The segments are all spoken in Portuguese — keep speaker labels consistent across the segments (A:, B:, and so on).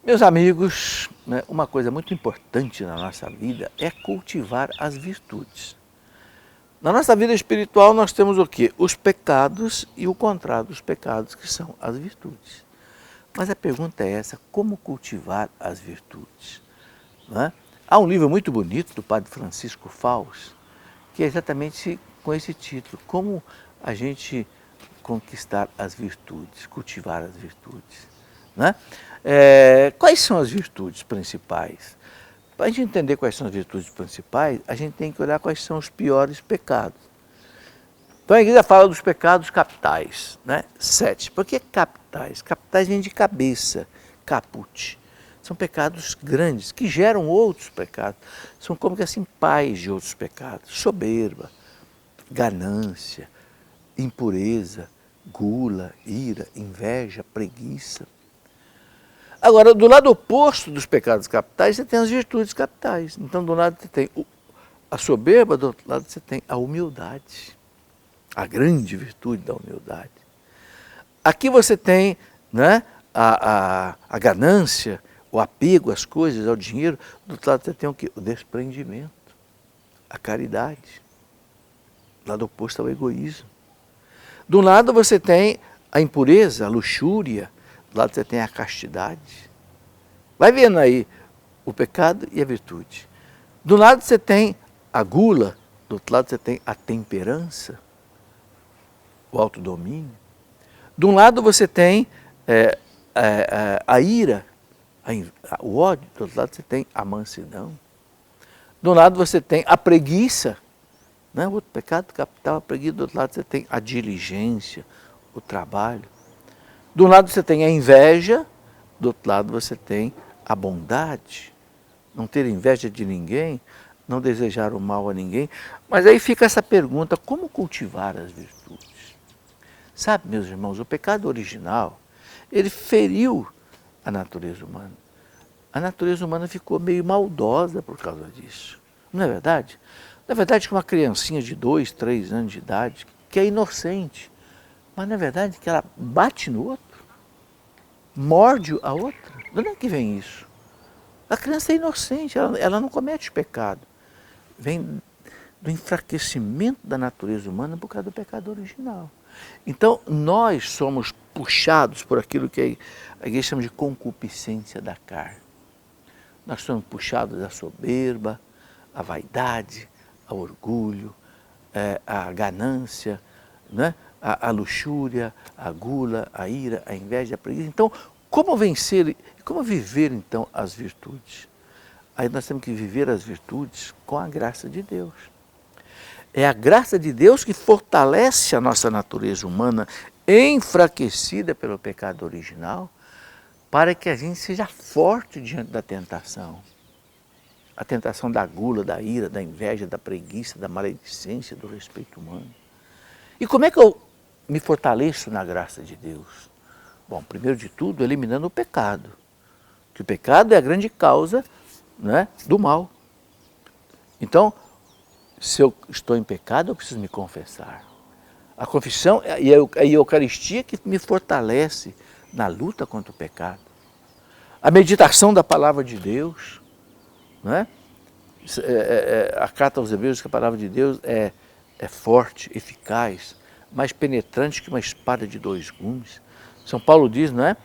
A: Meus amigos, né, uma coisa muito importante na nossa vida é cultivar as virtudes. Na nossa vida espiritual nós temos o quê? Os pecados e o contrário dos pecados, que são as virtudes. Mas a pergunta é essa, como cultivar as virtudes? Não é? Há um livro muito bonito do padre Francisco Faus, que é exatamente com esse título, como a gente conquistar as virtudes, cultivar as virtudes. Né? Quais são as virtudes principais? Para a gente entender quais são as virtudes principais, a gente tem que olhar quais são os piores pecados. Então a igreja fala dos pecados capitais, né? 7. Por que capitais? Capitais vem de cabeça, caput. São pecados grandes que geram outros pecados. São como que assim pais de outros pecados. Soberba, ganância, impureza, gula, ira, inveja, preguiça. Agora, do lado oposto dos pecados capitais, você tem as virtudes capitais. Então, do lado você tem a soberba, do outro lado você tem a humildade. A grande virtude da humildade. Aqui você tem, né, a ganância, o apego às coisas, ao dinheiro. Do outro lado você tem o quê? O desprendimento, a caridade. Do lado oposto ao egoísmo. Do lado você tem a impureza, a luxúria. Do lado você tem a castidade. Vai vendo aí o pecado e a virtude. Do lado você tem a gula, do outro lado você tem a temperança, o autodomínio. De um lado você tem a ira, o ódio, do outro lado você tem a mansidão. De um lado você tem a preguiça, né? O outro pecado capital, a preguiça, do outro lado você tem a diligência, o trabalho. De um lado você tem a inveja, do outro lado você tem a bondade. Não ter inveja de ninguém, não desejar o mal a ninguém. Mas aí fica essa pergunta, como cultivar as virtudes? Sabe, meus irmãos, o pecado original, ele feriu a natureza humana. A natureza humana ficou meio maldosa por causa disso. Não é verdade? Não é verdade que uma criancinha de 2, 3 anos de idade, que é inocente, mas não é verdade que ela bate no outro? Morde a outra? De onde é que vem isso? A criança é inocente, ela não comete pecado. Vem do enfraquecimento da natureza humana por causa do pecado original. Então, nós somos puxados por aquilo que a igreja chama de concupiscência da carne. Nós somos puxados à soberba, à vaidade, ao orgulho, à ganância, né? A luxúria, a gula, a ira, a inveja, a preguiça. Então, como vencer, como viver então as virtudes? Aí nós temos que viver as virtudes com a graça de Deus. É a graça de Deus que fortalece a nossa natureza humana, enfraquecida pelo pecado original, para que a gente seja forte diante da tentação. A tentação da gula, da ira, da inveja, da preguiça, da maledicência, do respeito humano. E como é que eu me fortaleço na graça de Deus? Bom, primeiro de tudo, eliminando o pecado. Que o pecado é a grande causa, né, do mal. Então, se eu estou em pecado, eu preciso me confessar. A confissão e a Eucaristia que me fortalece na luta contra o pecado. A meditação da palavra de Deus, né? A carta aos Hebreus, que a palavra de Deus é forte, eficaz, mais penetrante que uma espada de 2 gumes. São Paulo diz, não é?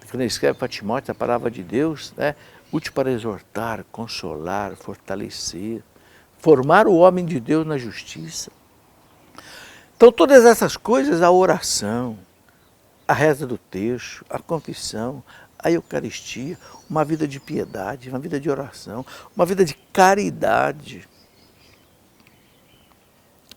A: Quando ele escreve para Timóteo, a palavra de Deus é útil para exortar, consolar, fortalecer, formar o homem de Deus na justiça. Então, todas essas coisas, a oração, a reza do terço, a confissão, a Eucaristia, uma vida de piedade, uma vida de oração, uma vida de caridade.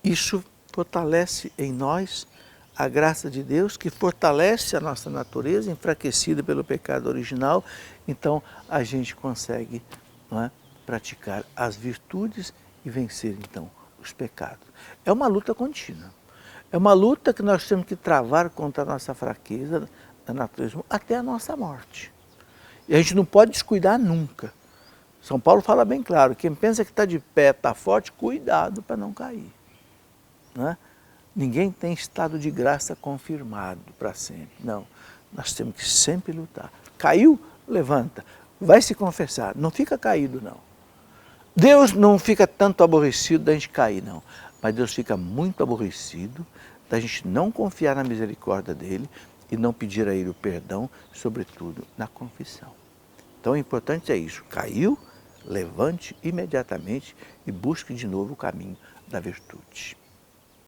A: Isso fortalece em nós a graça de Deus, que fortalece a nossa natureza, enfraquecida pelo pecado original. Então, a gente consegue, não é, praticar as virtudes e vencer, então, os pecados. É uma luta contínua. É uma luta que nós temos que travar contra a nossa fraqueza da natureza, até a nossa morte. E a gente não pode descuidar nunca. São Paulo fala bem claro, quem pensa que está de pé, está forte, cuidado para não cair. Não é? Ninguém tem estado de graça confirmado para sempre. Não, nós temos que sempre lutar. Caiu, levanta. vai se confessar, não fica caído não. Deus não fica tanto aborrecido da gente cair não, mas Deus fica muito aborrecido da gente não confiar na misericórdia dele e não pedir a ele o perdão, sobretudo na confissão. Então o importante é isso, caiu, levante imediatamente e busque de novo o caminho da virtude.